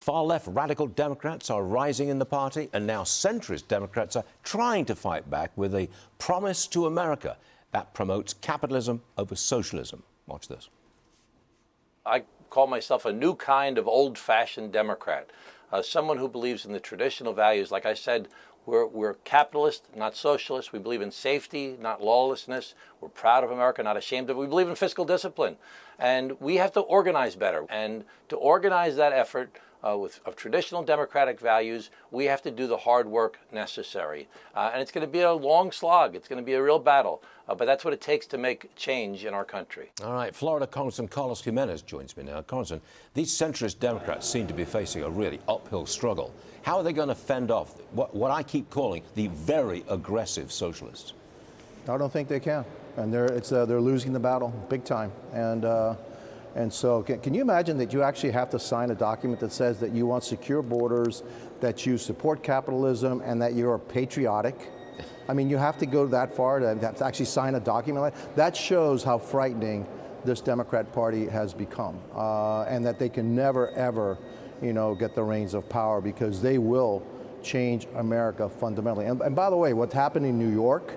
Far-left radical Democrats are rising in the party, and now centrist Democrats are trying to fight back with a promise to America that promotes capitalism over socialism. Watch this. I call myself a new kind of old-fashioned Democrat, someone who believes in the traditional values. Like I said, we're capitalist, not socialist. We believe in safety, not lawlessness. We're proud of America, not ashamed of it. We believe in fiscal discipline. And we have to organize better. And to organize that effort of traditional democratic values, we have to do the hard work necessary. And it's going to be a long slog. It's going to be a real battle. But that's what it takes to make change in our country. All right, Florida Congressman Carlos Gimenez joins me now. Congressman, these centrist Democrats seem to be facing a really uphill struggle. How are they going to fend off what I keep calling the very aggressive socialists? I don't think they can. And they're losing the battle big time. And so can you imagine that you actually have to sign a document that says that you want secure borders, that you support capitalism, and that you're patriotic? I mean, you have to go that far to actually sign a document like that. That shows how frightening this Democrat Party has become, and that they can never, ever, get the reins of power, because they will change America fundamentally. And by the way, what's happened in New York,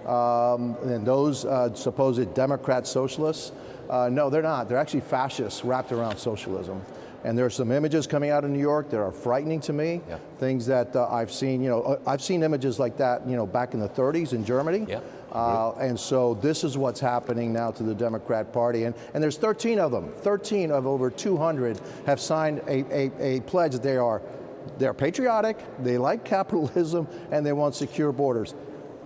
and those supposed Democrat socialists, no, they're not. They're actually fascists wrapped around socialism. And there are some images coming out of New York that are frightening to me. Yeah. Things that I've seen, I've seen images like that, back in the 30s in Germany. Yeah. And so this is what's happening now to the Democrat Party. And there's 13 of them. 13 of over 200 have signed a pledge that they're patriotic, they like capitalism, and they want secure borders.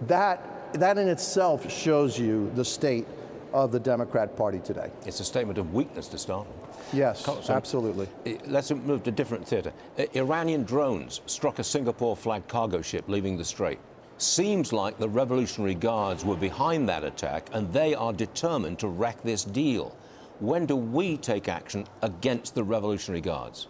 That in itself shows you the state of the Democrat Party today. It's a statement of weakness to start with. Yes, absolutely. Let's move to different theatre. Iranian drones struck a Singapore flagged cargo ship leaving the Strait. Seems like the Revolutionary Guards were behind that attack, and they are determined to wreck this deal. When do we take action against the Revolutionary Guards?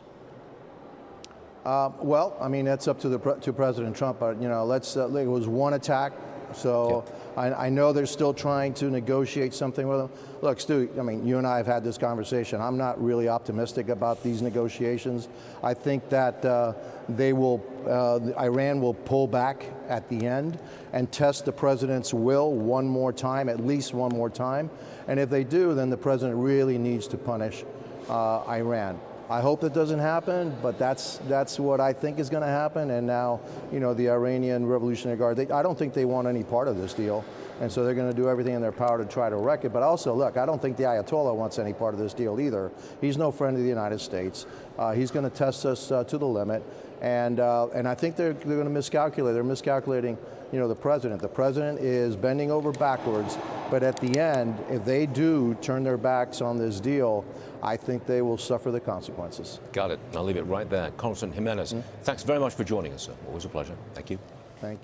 Well, I mean, that's up to President Trump. But it was one attack. So I know they're still trying to negotiate something with them. Look, Stu, I mean, you and I have had this conversation. I'm not really optimistic about these negotiations. I think that Iran will pull back at the end and test the president's will one more time, at least one more time. And if they do, then the president really needs to punish Iran. I hope that doesn't happen, but that's what I think is going to happen. And now, the Iranian Revolutionary Guard, I don't think they want any part of this deal. And so they're going to do everything in their power to try to wreck it. But also, look, I don't think the Ayatollah wants any part of this deal either. He's no friend of the United States. He's going to test us to the limit. And I think they're going to miscalculate. They're miscalculating, the president. The president is bending over backwards. But at the end, if they do turn their backs on this deal, I think they will suffer the consequences. Got it. I'll leave it right there. Congressman Gimenez, thanks very much for joining us, sir. Always a pleasure. Thank you. Thank you.